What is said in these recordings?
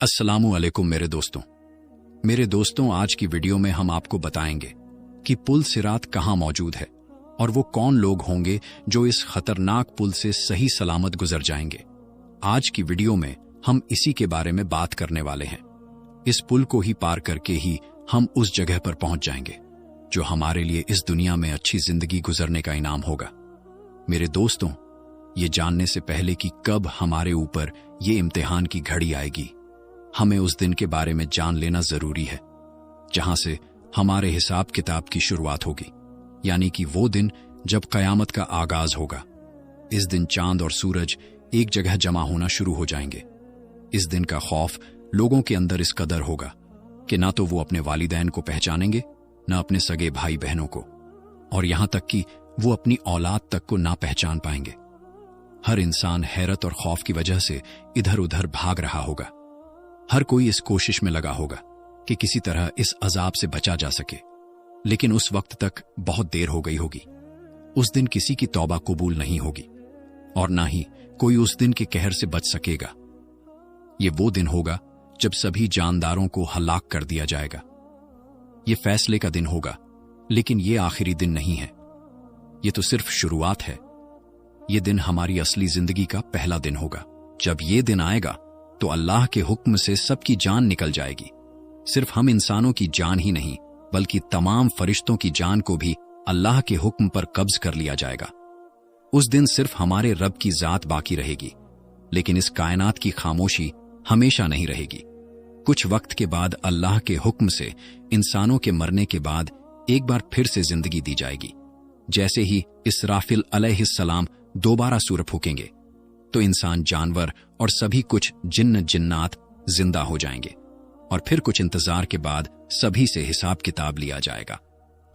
अस्सलामु अलैकुम मेरे दोस्तों आज की वीडियो में हम आपको बताएंगे कि पुल सिरात कहाँ मौजूद है और वो कौन लोग होंगे जो इस खतरनाक पुल से सही सलामत गुजर जाएंगे। आज की वीडियो में हम इसी के बारे में बात करने वाले हैं। इस पुल को ही पार करके ही हम उस जगह पर पहुंच जाएंगे जो हमारे लिए इस दुनिया में अच्छी जिंदगी गुजरने का इनाम होगा। मेरे दोस्तों, ये जानने से पहले कि कब हमारे ऊपर ये इम्तिहान की घड़ी आएगी, हमें उस दिन के बारे में जान लेना जरूरी है जहां से हमारे हिसाब किताब की शुरुआत होगी, यानी कि वो दिन जब कयामत का आगाज होगा। इस दिन चांद और सूरज एक जगह जमा होना शुरू हो जाएंगे। इस दिन का खौफ लोगों के अंदर इस कदर होगा कि ना तो वो अपने वालिदैन को पहचानेंगे, ना अपने सगे भाई बहनों को, और यहां तक कि वो अपनी औलाद तक को ना पहचान पाएंगे। हर इंसान हैरत और खौफ की वजह से इधर उधर भाग रहा होगा। हर कोई इस कोशिश में लगा होगा कि किसी तरह इस अजाब से बचा जा सके, लेकिन उस वक्त तक बहुत देर हो गई होगी। उस दिन किसी की तौबा कबूल नहीं होगी और ना ही कोई उस दिन के कहर से बच सकेगा। ये वो दिन होगा जब सभी जानदारों को हलाक कर दिया जाएगा। ये फैसले का दिन होगा, लेकिन ये आखिरी दिन नहीं है। ये तो सिर्फ शुरुआत है। ये दिन हमारी असली जिंदगी का पहला दिन होगा। जब ये दिन आएगा तो अल्लाह के हुक्म से सबकी जान निकल जाएगी। सिर्फ हम इंसानों की जान ही नहीं, बल्कि तमाम फरिश्तों की जान को भी अल्लाह के हुक्म पर कब्ज कर लिया जाएगा। उस दिन सिर्फ हमारे रब की जात बाकी रहेगी, लेकिन इस कायनात की खामोशी हमेशा नहीं रहेगी। कुछ वक्त के बाद अल्लाह के हुक्म से इंसानों के मरने के बाद एक बार फिर से जिंदगी दी जाएगी। जैसे ही इसराफिल अलैहिस्सलाम दोबारा सूर फूकेंगे तो इंसान, जानवर और सभी कुछ जिन्न जिन्नात जिंदा हो जाएंगे, और फिर कुछ इंतजार के बाद सभी से हिसाब किताब लिया जाएगा।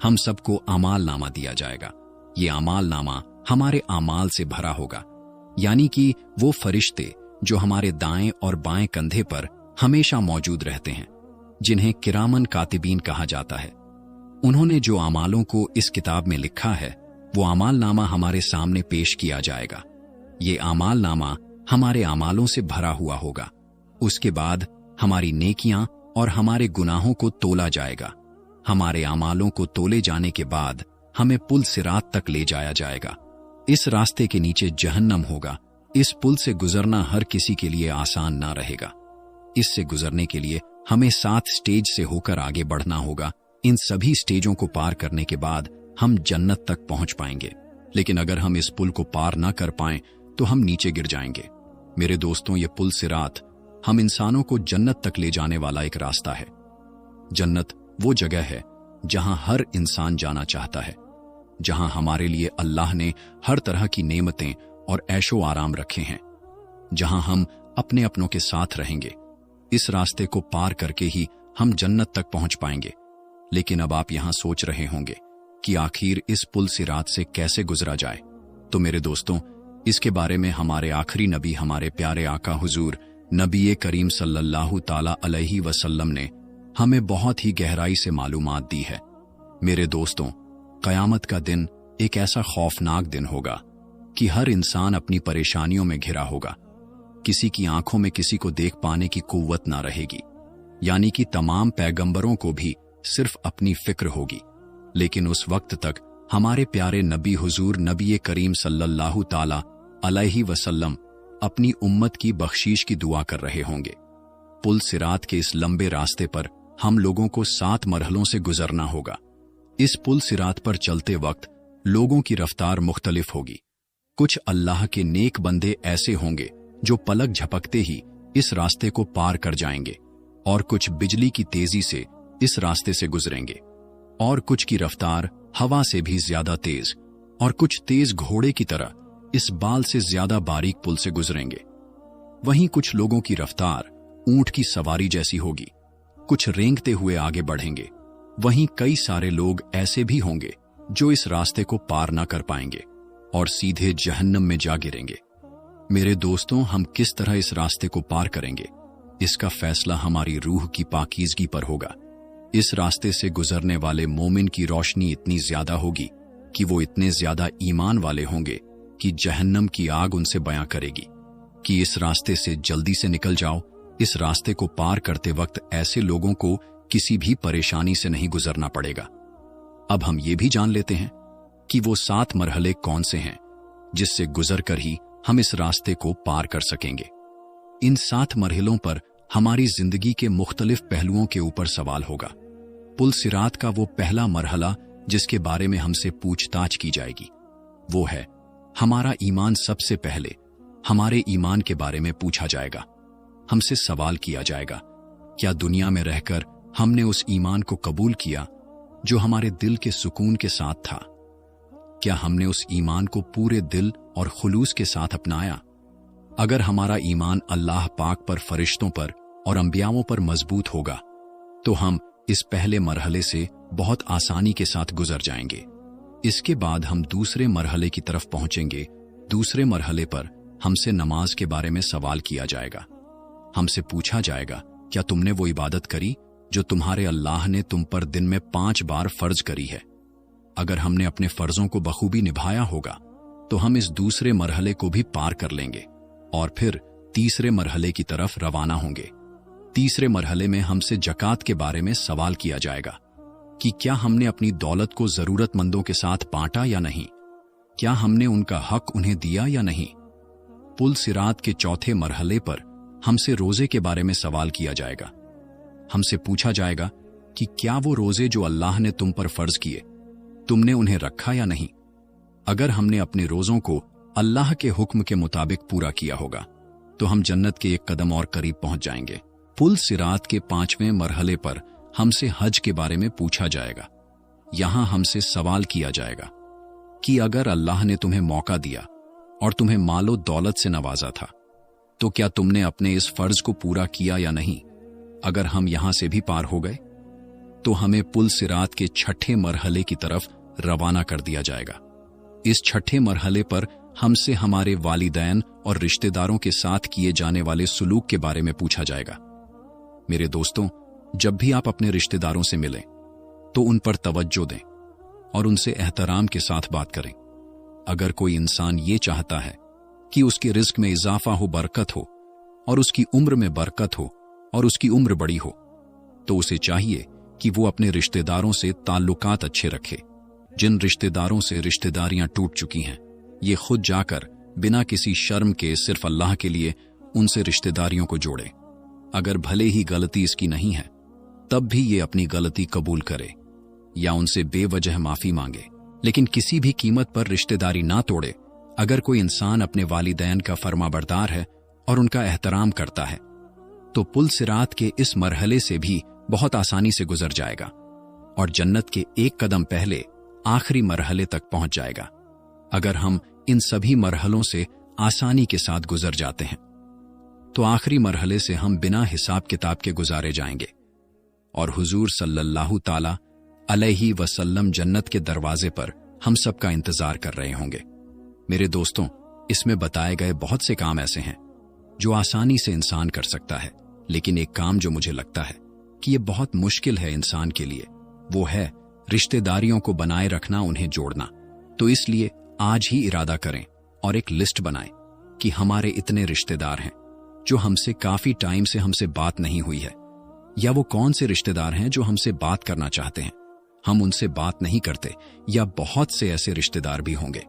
हम सबको आमाल नामा दिया जाएगा। ये आमाल नामा हमारे आमाल से भरा होगा, यानी कि वो फरिश्ते जो हमारे दाएं और बाएं कंधे पर हमेशा मौजूद रहते हैं, जिन्हें किरामन कातिबीन कहा जाता है। उन्होंने जो आमालों को इस किताब में लिखा है, वो आमाल नामा हमारे सामने पेश किया जाएगा। ये आमाल नामा हमारे आमालों से भरा हुआ होगा। उसके बाद हमारी नेकियां और हमारे गुनाहों को तोला जाएगा। हमारे आमालों को तोले जाने के बाद हमें पुल सिरात तक ले जाया जाएगा। इस रास्ते के नीचे जहन्नम होगा। इस पुल से गुजरना हर किसी के लिए आसान ना रहेगा। इससे गुजरने के लिए हमें 7 स्टेज से होकर आगे बढ़ना होगा। इन सभी स्टेजों को पार करने के बाद हम जन्नत तक पहुंच पाएंगे, लेकिन अगर हम इस पुल को पार ना कर पाएं तो हम नीचे गिर जाएंगे। मेरे दोस्तों, ये पुल सिरात हम इंसानों को जन्नत तक ले जाने वाला एक रास्ता है। जन्नत वो जगह है जहां हर इंसान जाना चाहता है, जहां हमारे लिए अल्लाह ने हर तरह की नेमतें और ऐशो आराम रखे हैं, जहां हम अपने अपनों के साथ रहेंगे। इस रास्ते को पार करके ही हम जन्नत तक पहुंच पाएंगे। लेकिन अब आप यहां सोच रहे होंगे कि आखिर इस पुल सिरात से कैसे गुजरा जाए। तो मेरे दोस्तों, इसके बारे में हमारे आखिरी नबी, हमारे प्यारे आका हुजूर नबी करीम सल्लल्लाहु ताला अलैहि वसल्लम ने हमें बहुत ही गहराई से मालूमात दी है। मेरे दोस्तों, कयामत का दिन एक ऐसा खौफनाक दिन होगा कि हर इंसान अपनी परेशानियों में घिरा होगा। किसी की आंखों में किसी को देख पाने की कुव्वत ना रहेगी, यानी कि तमाम पैगंबरों को भी सिर्फ अपनी फिक्र होगी। लेकिन उस वक्त तक हमारे प्यारे नबी हुजूर नबी करीम सल्लल्लाहु ताला अलैहि वसल्लम अपनी उम्मत की बख्शीश की दुआ कर रहे होंगे। पुल सिरात के इस लंबे रास्ते पर हम लोगों को 7 मरहलों से गुजरना होगा। इस पुल सिरात पर चलते वक्त लोगों की रफ्तार मुख्तलिफ होगी। कुछ अल्लाह के नेक बंदे ऐसे होंगे जो पलक झपकते ही इस रास्ते को पार कर जाएंगे, और कुछ बिजली की तेजी से इस रास्ते से गुजरेंगे, और कुछ की रफ्तार हवा से भी ज्यादा तेज, और कुछ तेज घोड़े की तरह इस बाल से ज्यादा बारीक पुल से गुजरेंगे। वहीं कुछ लोगों की रफ्तार ऊंट की सवारी जैसी होगी। कुछ रेंगते हुए आगे बढ़ेंगे। वहीं कई सारे लोग ऐसे भी होंगे जो इस रास्ते को पार ना कर पाएंगे और सीधे जहन्नम में जा गिरेंगे। मेरे दोस्तों, हम किस तरह इस रास्ते को पार करेंगे, इसका फैसला हमारी रूह की पाकीज़गी पर होगा। इस रास्ते से गुजरने वाले मोमिन की रोशनी इतनी ज्यादा होगी कि वो इतने ज्यादा ईमान वाले होंगे कि जहन्नम की आग उनसे बयां करेगी कि इस रास्ते से जल्दी से निकल जाओ, इस रास्ते को पार करते वक्त ऐसे लोगों को किसी भी परेशानी से नहीं गुजरना पड़ेगा। अब हम ये भी जान लेते हैं कि वो 7 मरहले कौन से हैं जिससे गुजरकर ही हम इस रास्ते को पार कर सकेंगे। इन 7 मरहलों पर हमारी जिंदगी के मुख्तलिफ पहलुओं के ऊपर सवाल होगा। पुल सिरात का वो पहला मरहला जिसके बारे में हमसे पूछताछ की जाएगी वो है हमारा ईमान। सबसे पहले हमारे ईमान के बारे में पूछा जाएगा। हमसे सवाल किया जाएगा, क्या दुनिया में रहकर हमने उस ईमान को कबूल किया जो हमारे दिल के सुकून के साथ था? क्या हमने उस ईमान को पूरे दिल और खुलूस के साथ अपनाया? अगर हमारा ईमान अल्लाह पाक पर, फरिश्तों पर और अंबियाओं पर मजबूत होगा तो हम इस पहले मरहले से बहुत आसानी के साथ गुजर जाएंगे। इसके बाद हम दूसरे मरहले की तरफ पहुंचेंगे। दूसरे मरहले पर हमसे नमाज के बारे में सवाल किया जाएगा। हमसे पूछा जाएगा, क्या तुमने वो इबादत करी जो तुम्हारे अल्लाह ने तुम पर दिन में 5 बार फर्ज करी है? अगर हमने अपने फर्जों को बखूबी निभाया होगा तो हम इस दूसरे मरहले को भी पार कर लेंगे और फिर तीसरे मरहले की तरफ रवाना होंगे। तीसरे मरहले में हमसे ज़कात के बारे में सवाल किया जाएगा कि क्या हमने अपनी दौलत को जरूरतमंदों के साथ बांटा या नहीं, क्या हमने उनका हक उन्हें दिया या नहीं। पुल सिरात के चौथे मरहले पर हमसे रोजे के बारे में सवाल किया जाएगा। हमसे पूछा जाएगा कि क्या वो रोजे जो अल्लाह ने तुम पर फर्ज किए तुमने उन्हें रखा या नहीं। अगर हमने अपने रोजों को अल्लाह के हुक्म के मुताबिक पूरा किया होगा तो हम जन्नत के एक कदम और करीब पहुंच जाएंगे। पुल सिरात के 5वें मरहले पर हमसे हज के बारे में पूछा जाएगा। यहां हमसे सवाल किया जाएगा कि अगर अल्लाह ने तुम्हें मौका दिया और तुम्हें मालो दौलत से नवाजा था तो क्या तुमने अपने इस फर्ज को पूरा किया या नहीं। अगर हम यहां से भी पार हो गए तो हमें पुल सिरात के 6ठे मरहले की तरफ रवाना कर दिया जाएगा। इस 6ठे मरहले पर हमसे हमारे वालिदैन और रिश्तेदारों के साथ किए जाने वाले सुलूक के बारे में पूछा जाएगा। मेरे दोस्तों, जब भी आप अपने रिश्तेदारों से मिलें तो उन पर तवज्जो दें और उनसे एहतराम के साथ बात करें। अगर कोई इंसान ये चाहता है कि उसके रिस्क में इजाफा हो, बरकत हो और उसकी उम्र में बरकत हो और उसकी उम्र बड़ी हो तो उसे चाहिए कि वो अपने रिश्तेदारों से ताल्लुकात अच्छे रखे। जिन रिश्तेदारों से रिश्तेदारियां टूट चुकी हैं ये खुद जाकर बिना किसी शर्म के सिर्फ अल्लाह के लिए उनसे रिश्तेदारियों को जोड़े। अगर भले ही गलती इसकी नहीं है तब भी ये अपनी गलती कबूल करे या उनसे बेवजह माफी मांगे, लेकिन किसी भी कीमत पर रिश्तेदारी ना तोड़े। अगर कोई इंसान अपने वालिदैन का फरमाबरदार है और उनका एहतराम करता है तो पुल सिरात के इस मरहले से भी बहुत आसानी से गुजर जाएगा और जन्नत के एक कदम पहले आखिरी मरहले तक पहुंच जाएगा। अगर हम इन सभी मरहलों से आसानी के साथ गुजर जाते हैं तो आखिरी मरहले से हम बिना हिसाब किताब के गुजारे जाएंगे और हुजूर सल्लल्लाहु ताला अलैहि वसल्लम जन्नत के दरवाजे पर हम सबका इंतजार कर रहे होंगे। मेरे दोस्तों, इसमें बताए गए बहुत से काम ऐसे हैं जो आसानी से इंसान कर सकता है, लेकिन एक काम जो मुझे लगता है कि ये बहुत मुश्किल है इंसान के लिए, वो है रिश्तेदारियों को बनाए रखना, उन्हें जोड़ना। तो इसलिए आज ही इरादा करें और एक लिस्ट बनाएं कि हमारे इतने रिश्तेदार हैं जो हमसे काफी टाइम से हमसे बात नहीं हुई है, या वो कौन से रिश्तेदार हैं जो हमसे बात करना चाहते हैं, हम उनसे बात नहीं करते, या बहुत से ऐसे रिश्तेदार भी होंगे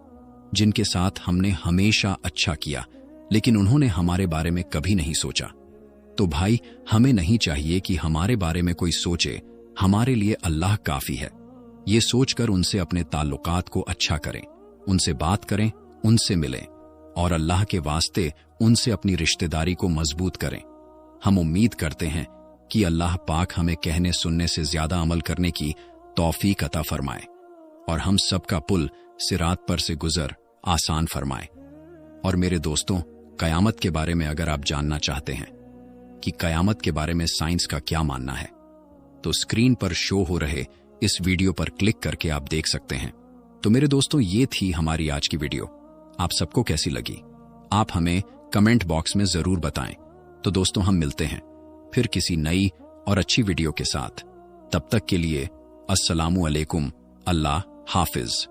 जिनके साथ हमने हमेशा अच्छा किया लेकिन उन्होंने हमारे बारे में कभी नहीं सोचा। तो भाई, हमें नहीं चाहिए कि हमारे बारे में कोई सोचे, हमारे लिए अल्लाह काफी है। ये सोचकर उनसे अपने ताल्लुकात को अच्छा करें, उनसे बात करें, उनसे मिलें और अल्लाह के वास्ते उनसे अपनी रिश्तेदारी को मजबूत करें। हम उम्मीद करते हैं कि अल्लाह पाक हमें कहने सुनने से ज्यादा अमल करने की तौफीक अता फरमाए और हम सबका पुल सिरात पर से गुजर आसान फरमाए। और मेरे दोस्तों, कयामत के बारे में अगर आप जानना चाहते हैं कि कयामत के बारे में साइंस का क्या मानना है तो स्क्रीन पर शो हो रहे इस वीडियो पर क्लिक करके आप देख सकते हैं। तो मेरे दोस्तों, ये थी हमारी आज की वीडियो। आप सबको कैसी लगी आप हमें कमेंट बॉक्स में जरूर बताएं। तो दोस्तों, हम मिलते हैं फिर किसी नई और अच्छी वीडियो के साथ। तब तक के लिए अस्सलामु अलैकुम, अल्लाह हाफिज।